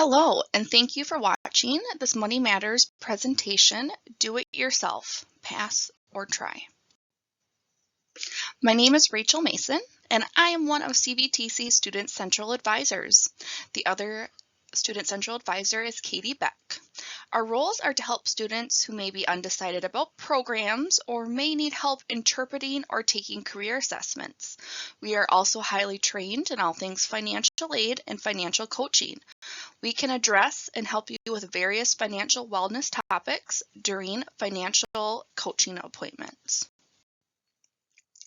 Hello, and thank you for watching this Money Matters presentation, Do It Yourself, Pass or Try. My name is Rachel Mason, and I am one of CVTC Student Central Advisors. The other Student Central Advisor is Katie Beck. Our roles are to help students who may be undecided about programs or may need help interpreting or taking career assessments. We are also highly trained in all things financial aid and financial coaching. We can address and help you with various financial wellness topics during financial coaching appointments.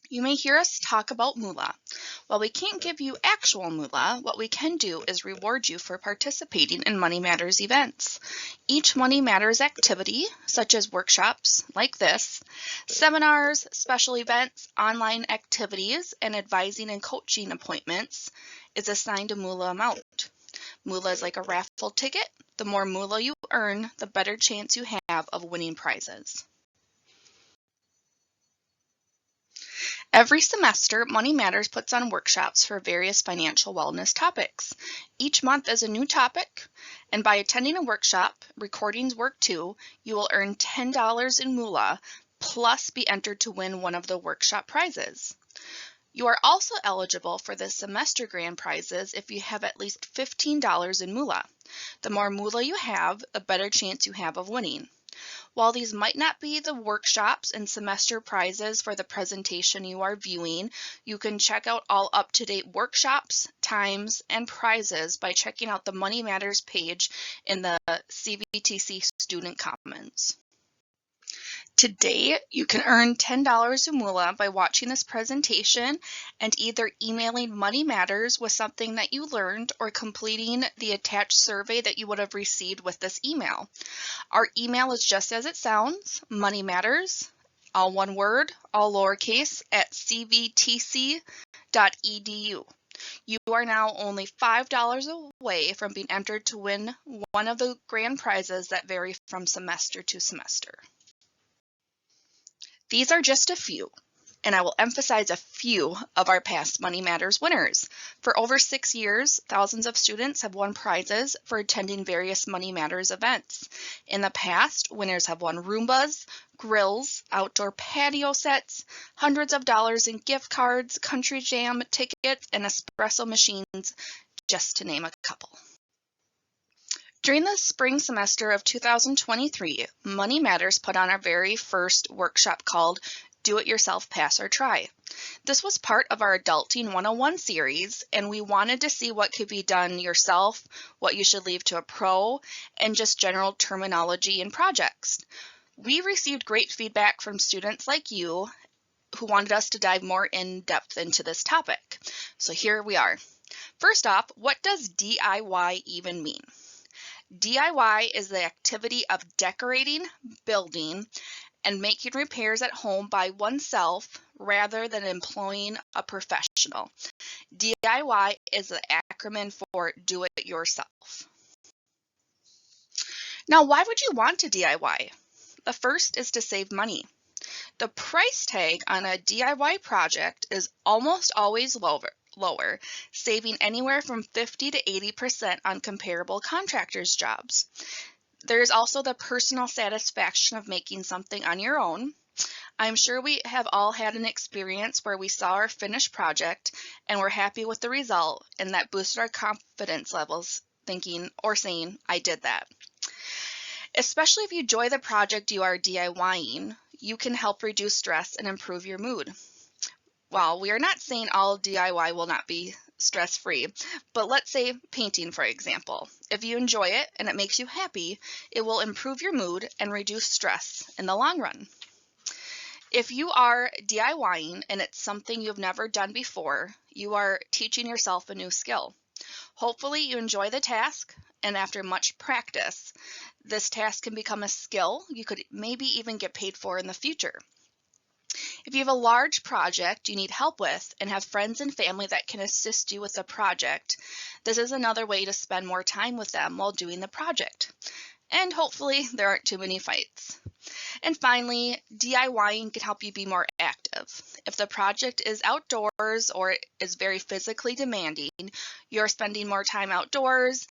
You may hear us talk about moolah. While we can't give you actual moolah, what we can do is reward you for participating in Money Matters events. Each Money Matters activity, such as workshops like this, seminars, special events, online activities, and advising and coaching appointments, is assigned a moolah amount. Moolah is like a raffle ticket. The more moolah you earn, the better chance you have of winning prizes. Every semester, Money Matters puts on workshops for various financial wellness topics. Each month is a new topic, and by attending a workshop, recordings work too, you will earn $10 in moolah, plus be entered to win one of the workshop prizes. You are also eligible for the semester grand prizes if you have at least $15 in moolah. The more moolah you have, the better chance you have of winning. While these might not be the workshops and semester prizes for the presentation you are viewing, you can check out all up-to-date workshops, times, and prizes by checking out the Money Matters page in the CVTC Student Commons. Today, you can earn $10 in moolah by watching this presentation and either emailing Money Matters with something that you learned or completing the attached survey that you would have received with this email. Our email is just as it sounds, Money Matters, all one word, all lowercase, at cvtc.edu. You are now only $5 away from being entered to win one of the grand prizes that vary from semester to semester. These are just a few, and I will emphasize a few of our past Money Matters winners. For over 6 years, thousands of students have won prizes for attending various Money Matters events. In the past, winners have won Roombas, grills, outdoor patio sets, hundreds of dollars in gift cards, country jam tickets, and espresso machines, just to name a couple. During the spring semester of 2023, Money Matters put on our very first workshop called Do It Yourself, Pass or Try. This was part of our Adulting 101 series, and we wanted to see what could be done yourself, what you should leave to a pro, and just general terminology and projects. We received great feedback from students like you who wanted us to dive more in depth into this topic. So here we are. First off, what does DIY even mean? DIY is the activity of decorating, building, and making repairs at home by oneself rather than employing a professional. DIY is the acronym for Do It Yourself. Now, why would you want to DIY? The first is to save money. The price tag on a DIY project is almost always lower, saving anywhere from 50 to 80% on comparable contractors' jobs. There's also the personal satisfaction of making something on your own. I'm sure we have all had an experience where we saw our finished project and were happy with the result, and that boosted our confidence levels, thinking or saying, I did that. Especially if you enjoy the project you are DIYing, you can help reduce stress and improve your mood. Well, we are not saying all DIY will not be stress-free, but let's say painting, for example. If you enjoy it and it makes you happy, it will improve your mood and reduce stress in the long run. If you are DIYing and it's something you've never done before, you are teaching yourself a new skill. Hopefully you enjoy the task, and after much practice, this task can become a skill you could maybe even get paid for in the future. If you have a large project you need help with and have friends and family that can assist you with the project, this is another way to spend more time with them while doing the project. And hopefully there aren't too many fights. And finally, DIYing can help you be more active. If the project is outdoors or is very physically demanding, you're spending more time outdoors,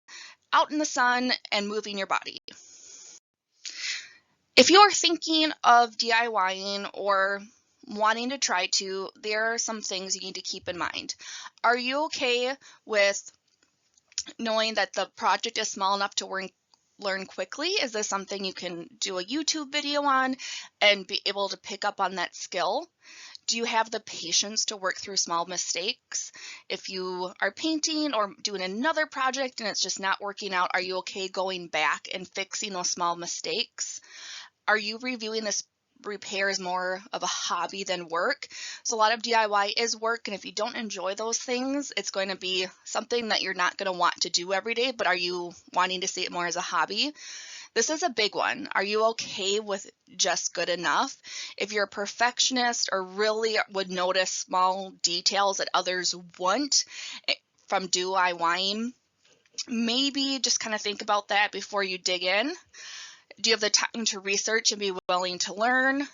out in the sun and moving your body. If you are thinking of DIYing or wanting to try to, there are some things you need to keep in mind. Are you okay with knowing that the project is small enough to learn quickly? Is this something you can do a YouTube video on and be able to pick up on that skill? Do you have the patience to work through small mistakes? If you are painting or doing another project and it's just not working out, are you okay going back and fixing those small mistakes? Are you reviewing this repair as more of a hobby than work? So a lot of DIY is work, and if you don't enjoy those things, it's going to be something that you're not going to want to do every day, but are you wanting to see it more as a hobby? This is a big one. Are you okay with just good enough? If you're a perfectionist or really would notice small details that others wouldn't from DIYing, maybe just kind of think about that before you dig in. Do you have the time to research and be willing to learn?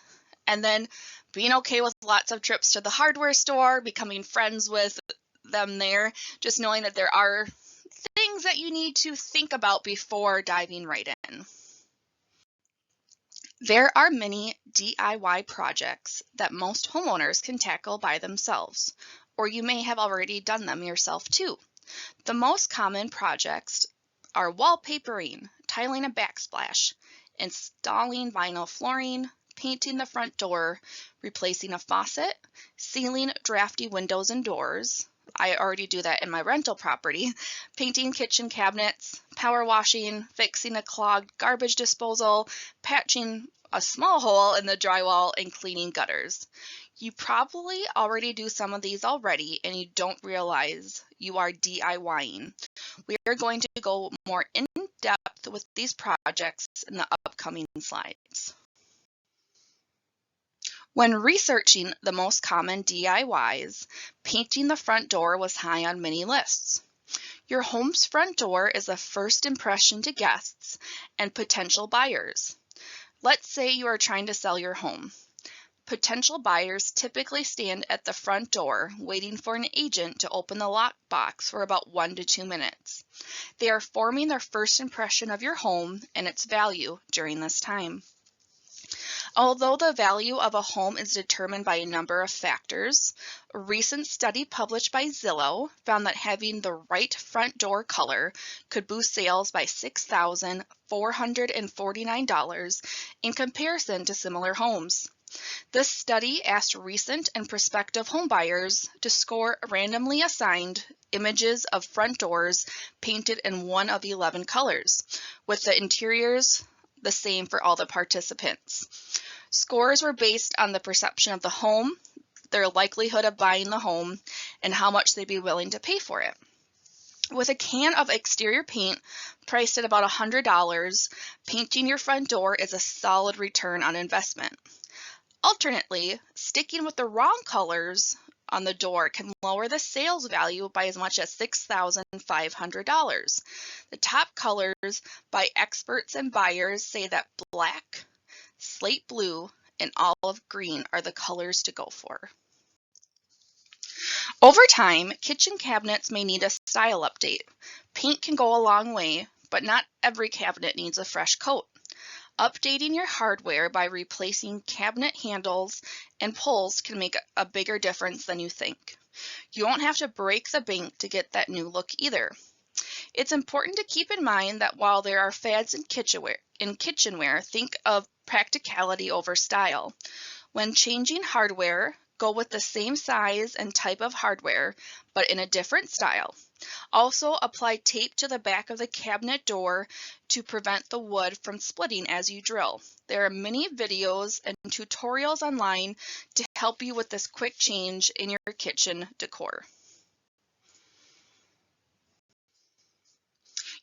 And then being okay with lots of trips to the hardware store, becoming friends with them there, just knowing that there are things that you need to think about before diving right in. There are many DIY projects that most homeowners can tackle by themselves, or you may have already done them yourself too. The most common projects are wallpapering, tiling a backsplash, installing vinyl flooring, painting the front door, replacing a faucet, sealing drafty windows and doors. I already do that in my rental property. Painting kitchen cabinets, power washing, fixing a clogged garbage disposal, patching a small hole in the drywall, and cleaning gutters. You probably already do some of these already and you don't realize you are DIYing. We are going to go more in depth with these projects in the upcoming slides. When researching the most common DIYs, painting the front door was high on many lists. Your home's front door is a first impression to guests and potential buyers. Let's say you are trying to sell your home. Potential buyers typically stand at the front door waiting for an agent to open the lockbox for about 1 to 2 minutes. They are forming their first impression of your home and its value during this time. Although the value of a home is determined by a number of factors, a recent study published by Zillow found that having the right front door color could boost sales by $6,449 in comparison to similar homes. This study asked recent and prospective homebuyers to score randomly assigned images of front doors painted in one of 11 colors, with the interiors the same for all the participants. Scores were based on the perception of the home, their likelihood of buying the home, and how much they'd be willing to pay for it. With a can of exterior paint priced at about $100, painting your front door is a solid return on investment. Alternately, sticking with the wrong colors on the door can lower the sales value by as much as $6,500. The top colors by experts and buyers say that black, slate blue, and olive green are the colors to go for. Over time, kitchen cabinets may need a style update. Paint can go a long way, but not every cabinet needs a fresh coat. Updating your hardware by replacing cabinet handles and pulls can make a bigger difference than you think. You won't have to break the bank to get that new look either. It's important to keep in mind that while there are fads in kitchenware, think of practicality over style. When changing hardware, go with the same size and type of hardware, but in a different style. Also, apply tape to the back of the cabinet door to prevent the wood from splitting as you drill. There are many videos and tutorials online to help you with this quick change in your kitchen decor.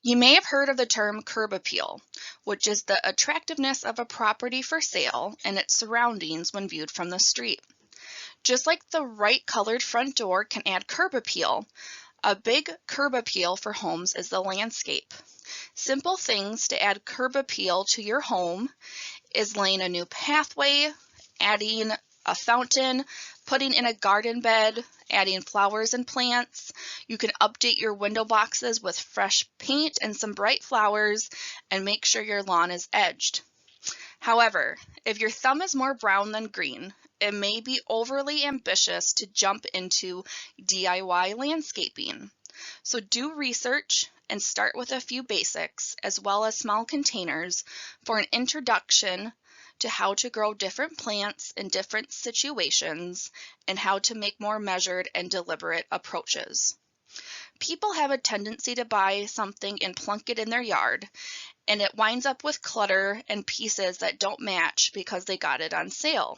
You may have heard of the term curb appeal, which is the attractiveness of a property for sale and its surroundings when viewed from the street. Just like the right colored front door can add curb appeal, a big curb appeal for homes is the landscape. Simple things to add curb appeal to your home is laying a new pathway, adding a fountain, putting in a garden bed, adding flowers and plants. You can update your window boxes with fresh paint and some bright flowers, and make sure your lawn is edged. However, if your thumb is more brown than green, it may be overly ambitious to jump into DIY landscaping. So do research and start with a few basics as well as small containers for an introduction to how to grow different plants in different situations and how to make more measured and deliberate approaches. People have a tendency to buy something and plunk it in their yard, and it winds up with clutter and pieces that don't match because they got it on sale.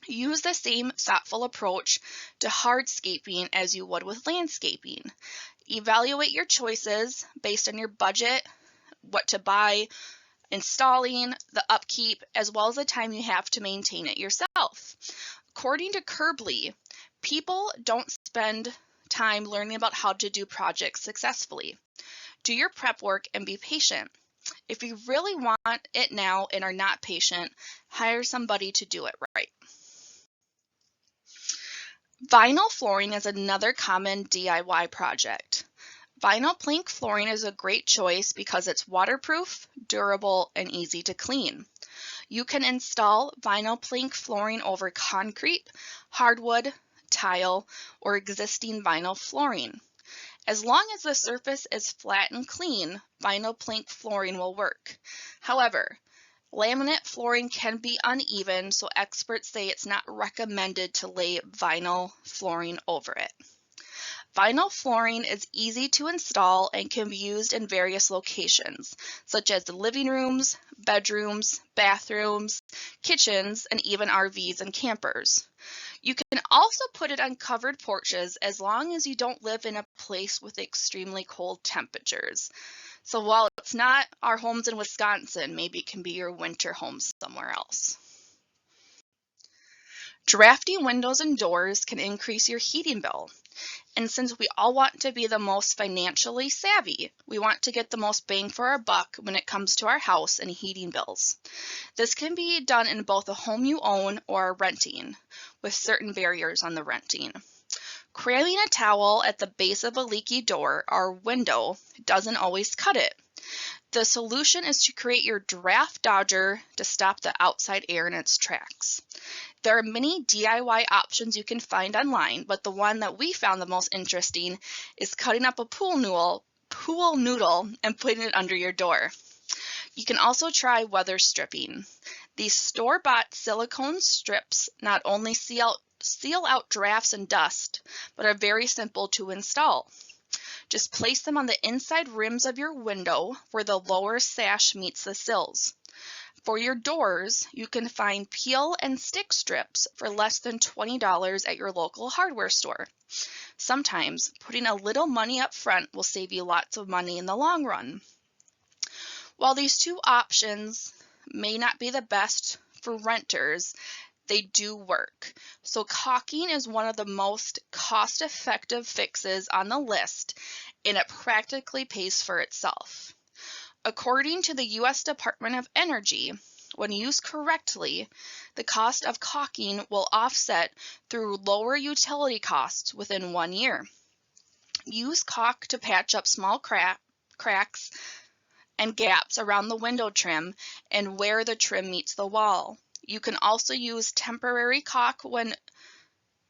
Use the same thoughtful approach to hardscaping as you would with landscaping. Evaluate your choices based on your budget, what to buy, installing, the upkeep, as well as the time you have to maintain it yourself. According to Curbly, people don't spend time learning about how to do projects successfully. Do your prep work and be patient. If you really want it now and are not patient, hire somebody to do it right. Vinyl flooring is another common DIY project. Vinyl plank flooring is a great choice because it's waterproof, durable, and easy to clean. You can install vinyl plank flooring over concrete, hardwood, tile, or existing vinyl flooring. As long as the surface is flat and clean, vinyl plank flooring will work. However, laminate flooring can be uneven, so experts say it's not recommended to lay vinyl flooring over it. Vinyl flooring is easy to install and can be used in various locations, such as the living rooms, bedrooms, bathrooms, kitchens, and even RVs and campers. You can also put it on covered porches as long as you don't live in a place with extremely cold temperatures. So while it's not our homes in Wisconsin, maybe it can be your winter home somewhere else. Drafting windows and doors can increase your heating bill. And since we all want to be the most financially savvy, we want to get the most bang for our buck when it comes to our house and heating bills. This can be done in both a home you own or renting, with certain barriers on the renting. Cramming a towel at the base of a leaky door or window doesn't always cut it. The solution is to create your draft dodger to stop the outside air in its tracks. There are many DIY options you can find online, but the one that we found the most interesting is cutting up a pool noodle and putting it under your door. You can also try weather stripping. These store-bought silicone strips not only seal out drafts and dust, but are very simple to install. Just place them on the inside rims of your window where the lower sash meets the sills. For your doors, you can find peel and stick strips for less than $20 at your local hardware store. Sometimes putting a little money up front will save you lots of money in the long run. While these two options may not be the best for renters, they do work. So caulking is one of the most cost-effective fixes on the list, and it practically pays for itself. According to the U.S. Department of Energy, when used correctly, the cost of caulking will offset through lower utility costs within 1 year. Use caulk to patch up small cracks and gaps around the window trim and where the trim meets the wall. You can also use temporary caulk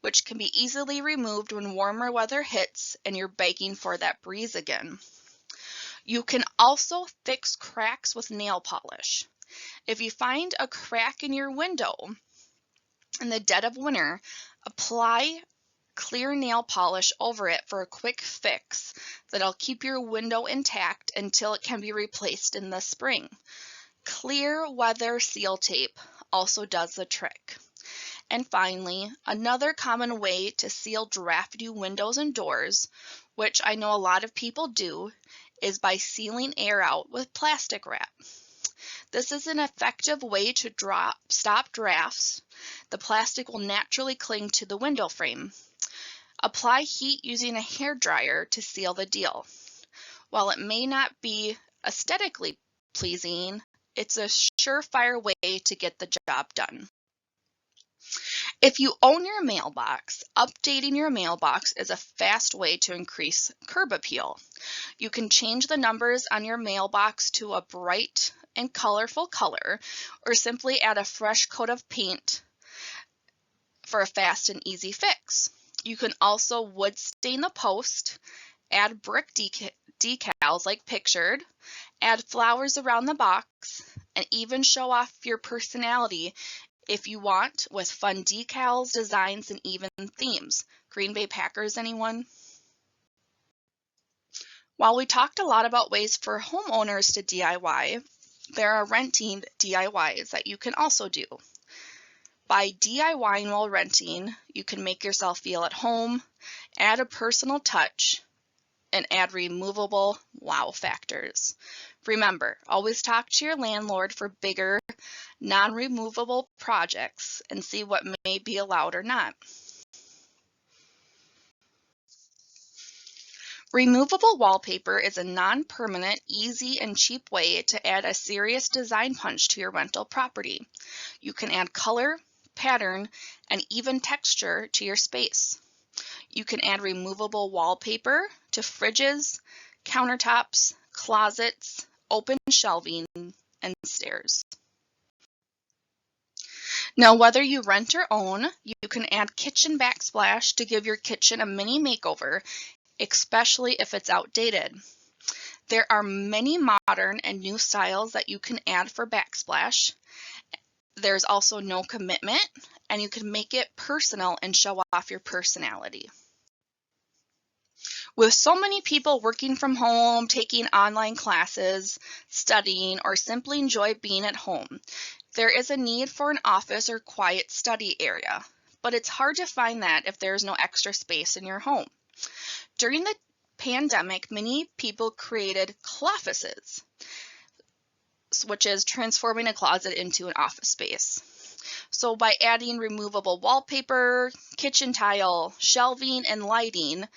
which can be easily removed when warmer weather hits and you're begging for that breeze again. You can also fix cracks with nail polish. If you find a crack in your window in the dead of winter, apply clear nail polish over it for a quick fix that'll keep your window intact until it can be replaced in the spring. Clear weather seal tape also does the trick. And finally, another common way to seal drafty windows and doors, which I know a lot of people do, is by sealing air out with plastic wrap. This is an effective way to stop drafts. The plastic will naturally cling to the window frame. Apply heat using a hair dryer to seal the deal. While it may not be aesthetically pleasing, it's a surefire way to get the job done. If you own your mailbox, updating your mailbox is a fast way to increase curb appeal. You can change the numbers on your mailbox to a bright and colorful color, or simply add a fresh coat of paint for a fast and easy fix. You can also wood stain the post, add brick decals like pictured, add flowers around the box, and even show off your personality if you want with fun decals, designs, and even themes. Green Bay Packers, anyone? While we talked a lot about ways for homeowners to DIY, there are renting DIYs that you can also do. By DIYing while renting, you can make yourself feel at home, add a personal touch, and add removable wow factors. Remember, always talk to your landlord for bigger, non-removable projects and see what may be allowed or not. Removable wallpaper is a non-permanent, easy, and cheap way to add a serious design punch to your rental property. You can add color, pattern, and even texture to your space. You can add removable wallpaper to fridges, countertops, closets, open shelving, and stairs. Now, whether you rent or own, you can add kitchen backsplash to give your kitchen a mini makeover, especially if it's outdated. There are many modern and new styles that you can add for backsplash. There's also no commitment, and you can make it personal and show off your personality. With so many people working from home, taking online classes, studying, or simply enjoy being at home, there is a need for an office or quiet study area, but it's hard to find that if there's no extra space in your home. During the pandemic, many people created clofices, which is transforming a closet into an office space. So by adding removable wallpaper, kitchen tile, shelving, and lighting,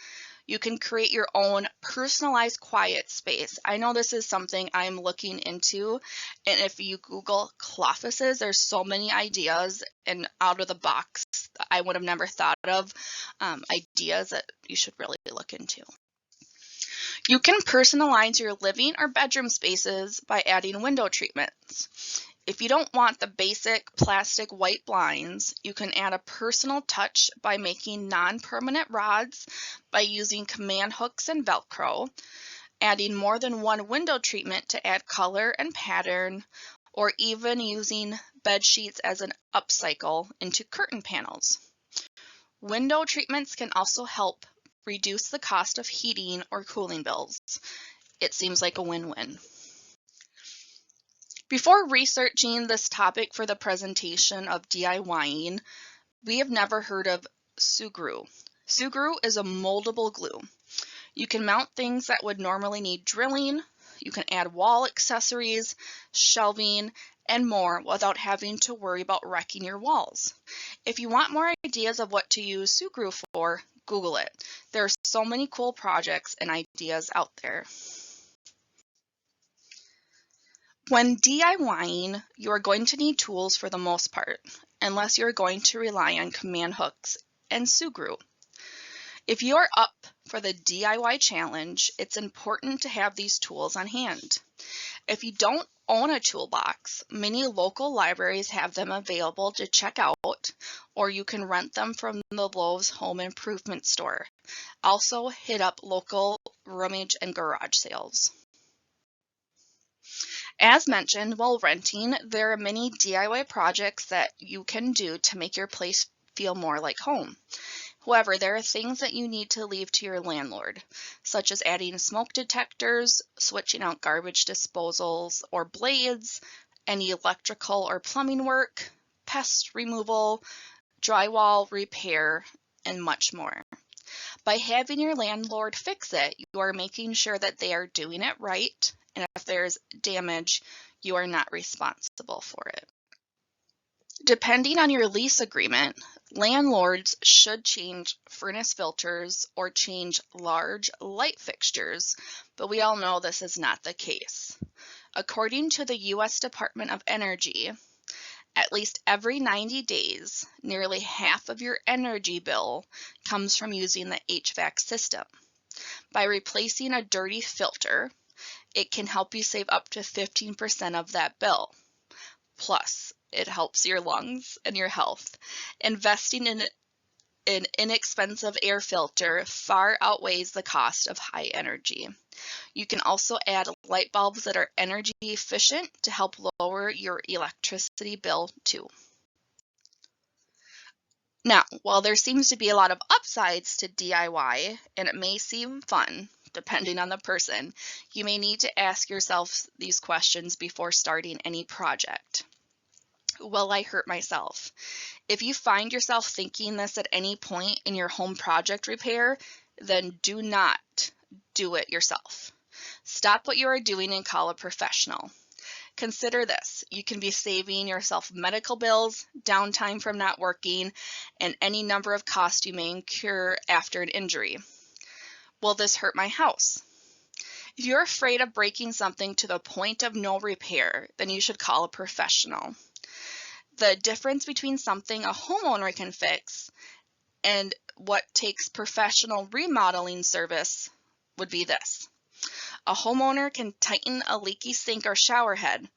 you can create your own personalized quiet space. I know this is something I'm looking into, and if you Google clofices, there's so many ideas and out of the box I would have never thought of, ideas that you should really look into. You can personalize your living or bedroom spaces by adding window treatments. If you don't want the basic plastic white blinds, you can add a personal touch by making non-permanent rods by using command hooks and Velcro, adding more than one window treatment to add color and pattern, or even using bed sheets as an upcycle into curtain panels. Window treatments can also help reduce the cost of heating or cooling bills. It seems like a win-win. Before researching this topic for the presentation of DIYing, we have never heard of Sugru. Sugru is a moldable glue. You can mount things that would normally need drilling. You can add wall accessories, shelving, and more without having to worry about wrecking your walls. If you want more ideas of what to use Sugru for, Google it. There are so many cool projects and ideas out there. When DIYing, you are going to need tools for the most part, unless you're going to rely on command hooks and Sugru. If you are up for the DIY challenge, it's important to have these tools on hand. If you don't own a toolbox, many local libraries have them available to check out, or you can rent them from the Lowe's Home Improvement Store. Also, hit up local rummage and garage sales. As mentioned, while renting, there are many DIY projects that you can do to make your place feel more like home. However, there are things that you need to leave to your landlord, such as adding smoke detectors, switching out garbage disposals or blades, any electrical or plumbing work, pest removal, drywall repair, and much more. By having your landlord fix it, you are making sure that they are doing it right, and if there's damage, you are not responsible for it. Depending on your lease agreement, landlords should change furnace filters or change large light fixtures, but we all know this is not the case. According to the U.S. Department of Energy, At least every 90 days, nearly half of your energy bill comes from using the HVAC system. By replacing a dirty filter, it can help you save up to 15% of that bill. Plus, it helps your lungs and your health. Investing in an inexpensive air filter far outweighs the cost of high energy. You can also add light bulbs that are energy efficient to help lower your electricity bill too. Now, while there seems to be a lot of upsides to DIY, and it may seem fun, depending on the person, you may need to ask yourself these questions before starting any project. Will I hurt myself? If you find yourself thinking this at any point in your home project repair, then do not do it yourself. Stop what you are doing and call a professional. Consider this: you can be saving yourself medical bills, downtime from not working, and any number of costs you may incur after an injury. Will this hurt my house? If you're afraid of breaking something to the point of no repair, then you should call a professional. The difference between something a homeowner can fix and what takes professional remodeling service would be this. A homeowner can tighten a leaky sink or shower head,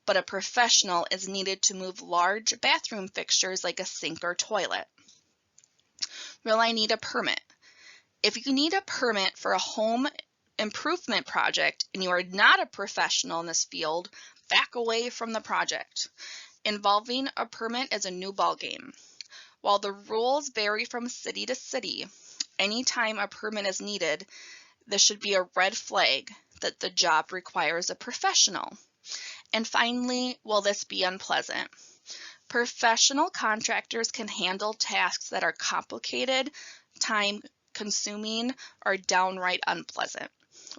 but a professional is needed to move large bathroom fixtures like a sink or toilet. Will I need a permit? If you need a permit for a home improvement project and you are not a professional in this field, back away from the project. Involving a permit is a new ballgame. While the rules vary from city to city, anytime a permit is needed, this should be a red flag that the job requires a professional. And finally, will this be unpleasant? Professional contractors can handle tasks that are complicated, time-consuming, or downright unpleasant.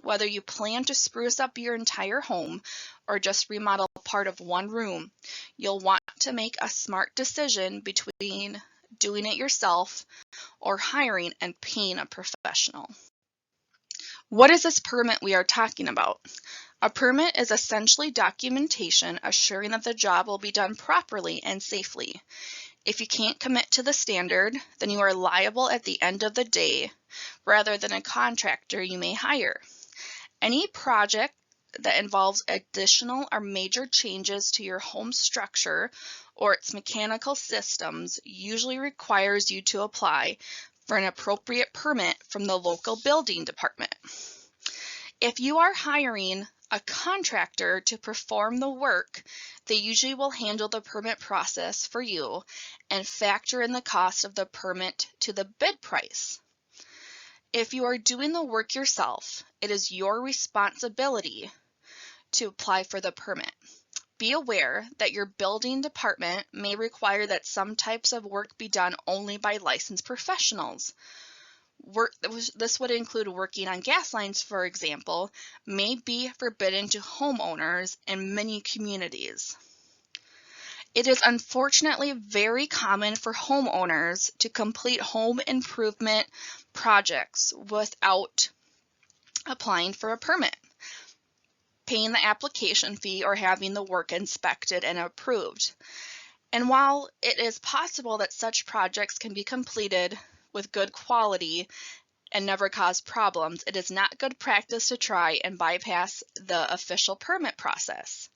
Whether you plan to spruce up your entire home or just remodel part of one room, you'll want to make a smart decision between doing it yourself or hiring and paying a professional. What is this permit we are talking about? A permit is essentially documentation assuring that the job will be done properly and safely. If you can't commit to the standard, then you are liable at the end of the day rather than a contractor you may hire. Any project that involves additional or major changes to your home structure or its mechanical systems usually requires you to apply for an appropriate permit from the local building department. If you are hiring a contractor to perform the work, they usually will handle the permit process for you and factor in the cost of the permit to the bid price. If you are doing the work yourself, it is your responsibility to apply for the permit. Be aware that your building department may require that some types of work be done only by licensed professionals. This would include working on gas lines, for example, may be forbidden to homeowners in many communities. It is unfortunately very common for homeowners to complete home improvement projects without applying for a permit, paying the application fee, or having the work inspected and approved. And while it is possible that such projects can be completed with good quality and never cause problems, it is not good practice to try and bypass the official permit process.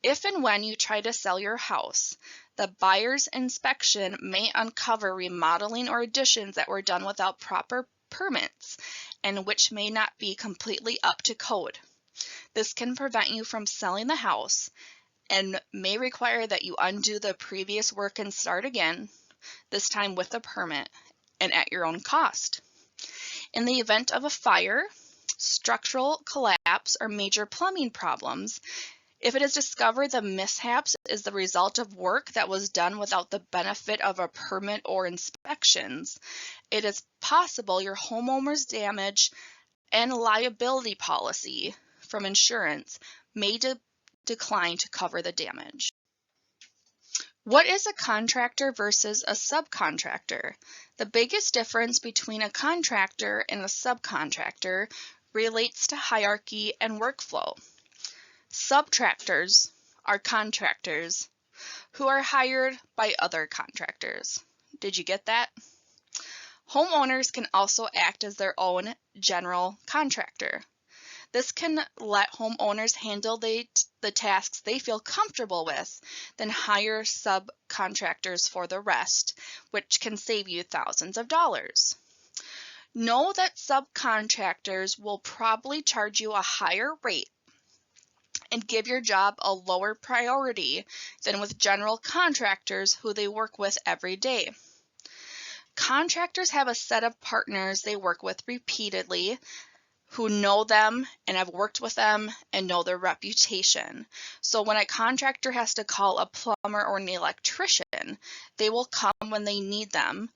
If and when you try to sell your house, the buyer's inspection may uncover remodeling or additions that were done without proper permits and which may not be completely up to code. This can prevent you from selling the house and may require that you undo the previous work and start again, this time with a permit and at your own cost. In the event of a fire, structural collapse, or major plumbing problems, if it is discovered the mishaps is the result of work that was done without the benefit of a permit or inspections, it is possible your homeowner's damage and liability policy from insurance may decline to cover the damage. What is a contractor versus a subcontractor? The biggest difference between a contractor and a subcontractor relates to hierarchy and workflow. Subcontractors are contractors who are hired by other contractors. Did you get that? Homeowners can also act as their own general contractor. This can let homeowners handle the tasks they feel comfortable with, then hire subcontractors for the rest, which can save you thousands of dollars. Know that subcontractors will probably charge you a higher rate and give your job a lower priority than with general contractors who they work with every day. Contractors have a set of partners they work with repeatedly who know them and have worked with them and know their reputation. So when a contractor has to call a plumber or an electrician, they will come when they need them,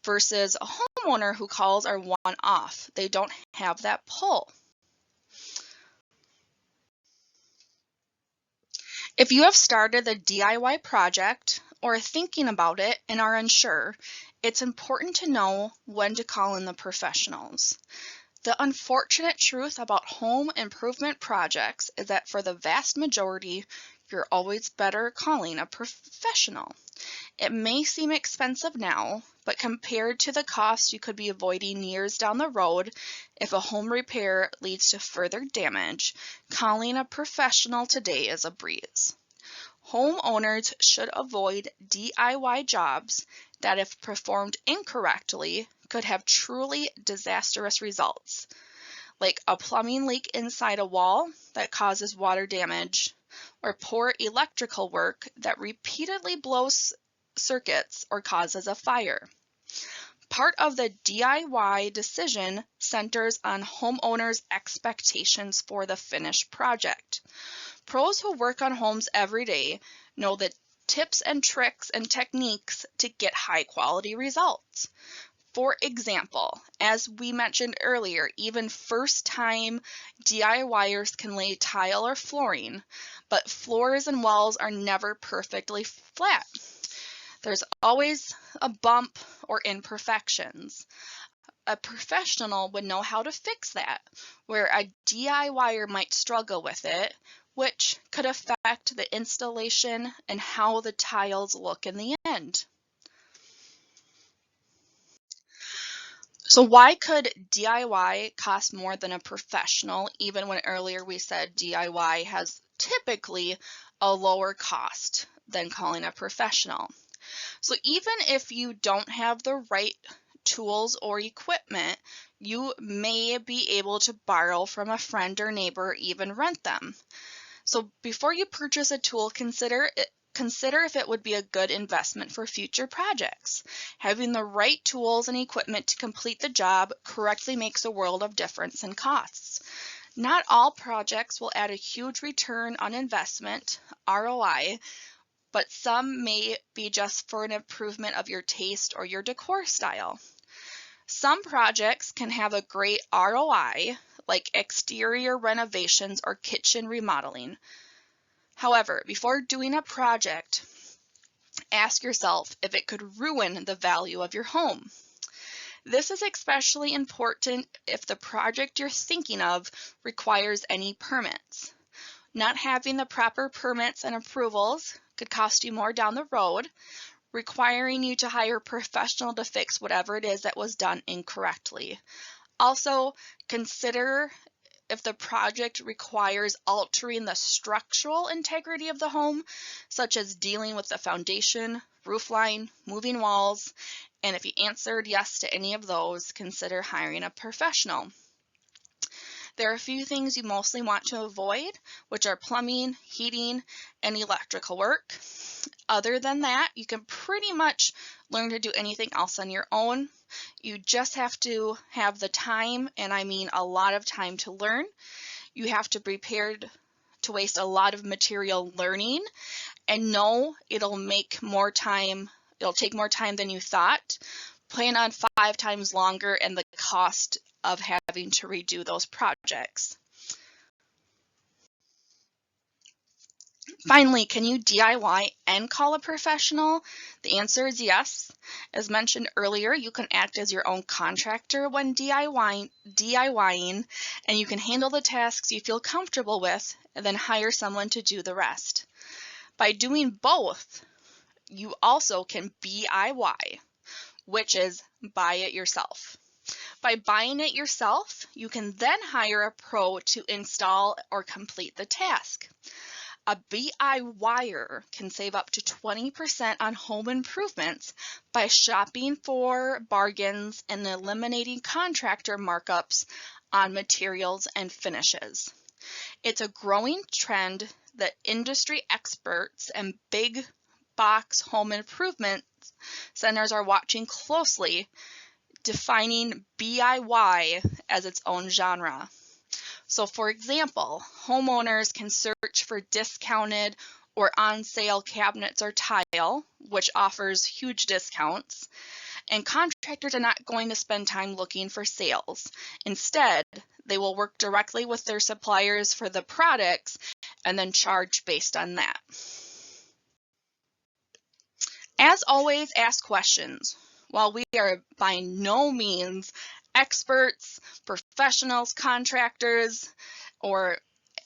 versus a homeowner who calls are one-off. They don't have that pull. If you have started a DIY project or are thinking about it and are unsure, it's important to know when to call in the professionals. The unfortunate truth about home improvement projects is that for the vast majority, you're always better calling a professional. It may seem expensive now, but compared to the cost you could be avoiding years down the road if a home repair leads to further damage, calling a professional today is a breeze. Homeowners should avoid DIY jobs that, if performed incorrectly, could have truly disastrous results, like a plumbing leak inside a wall that causes water damage, or poor electrical work that repeatedly blows circuits or causes a fire. Part of the DIY decision centers on homeowners' expectations for the finished project. Pros who work on homes every day know the tips and tricks and techniques to get high-quality results. For example, as we mentioned earlier, even first-time DIYers can lay tile or flooring, but floors and walls are never perfectly flat. There's always a bump or imperfections. A professional would know how to fix that, where a DIYer might struggle with it, which could affect the installation and how the tiles look in the end. So why could DIY cost more than a professional, even when earlier we said DIY has typically a lower cost than calling a professional? So even if you don't have the right tools or equipment, you may be able to borrow from a friend or neighbor or even rent them. So before you purchase a tool, consider if it would be a good investment for future projects. Having the right tools and equipment to complete the job correctly makes a world of difference in costs. Not all projects will add a huge return on investment, ROI, but some may be just for an improvement of your taste or your decor style. Some projects can have a great ROI, like exterior renovations or kitchen remodeling. However, before doing a project, ask yourself if it could ruin the value of your home. This is especially important if the project you're thinking of requires any permits. Not having the proper permits and approvals could cost you more down the road, requiring you to hire a professional to fix whatever it is that was done incorrectly. Also, consider if the project requires altering the structural integrity of the home, such as dealing with the foundation, roof line, moving walls, and if you answered yes to any of those, consider hiring a professional. There are a few things you mostly want to avoid, which are plumbing, heating, and electrical work. Other than that, you can pretty much learn to do anything else on your own. You just have to have the time, and I mean a lot of time to learn. You have to be prepared to waste a lot of material learning and know it'll take more time than you thought. Plan on 5 times longer and the cost of having to redo those projects. Finally, can you DIY and call a professional? The answer is yes. As mentioned earlier, you can act as your own contractor when DIYing, and you can handle the tasks you feel comfortable with and then hire someone to do the rest. By doing both, you also can BIY, which is buy it yourself. By buying it yourself, you can then hire a pro to install or complete the task. A BIYer can save up to 20% on home improvements by shopping for bargains and eliminating contractor markups on materials and finishes. It's a growing trend that industry experts and big box home improvement centers are watching closely, defining BIY as its own genre. So for example, homeowners can search for discounted or on sale cabinets or tile, which offers huge discounts, and contractors are not going to spend time looking for sales. Instead, they will work directly with their suppliers for the products and then charge based on that. As always, ask questions. While we are by no means experts, professionals, contractors, or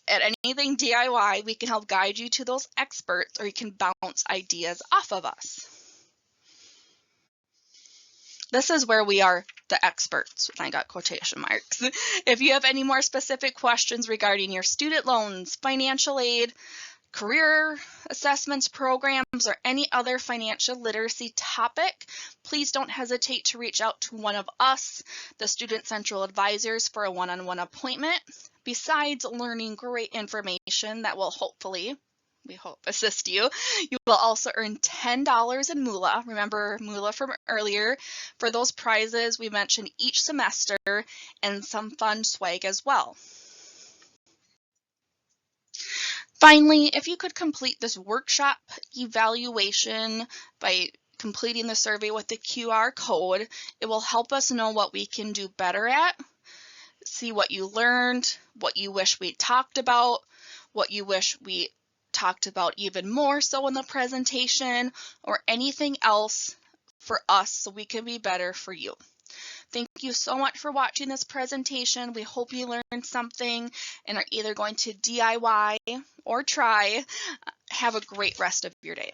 at anything DIY, we can help guide you to those experts, or you can bounce ideas off of us. This is where we are the experts, and I got quotation marks. If you have any more specific questions regarding your student loans, financial aid, career assessments programs, or any other financial literacy topic, please don't hesitate to reach out to one of us, the Student Central Advisors, for a one-on-one appointment. Besides learning great information that will hopefully, we hope, assist you, you will also earn $10 in moolah. Remember moolah from earlier, for those prizes we mentioned each semester, and some fun swag as well. Finally, if you could complete this workshop evaluation by completing the survey with the QR code, it will help us know what we can do better at, see what you learned, what you wish we talked about, what you wish we talked about even more so in the presentation, or anything else for us so we can be better for you. Thank you so much for watching this presentation. We hope you learned something and are either going to DIY or try. Have a great rest of your day.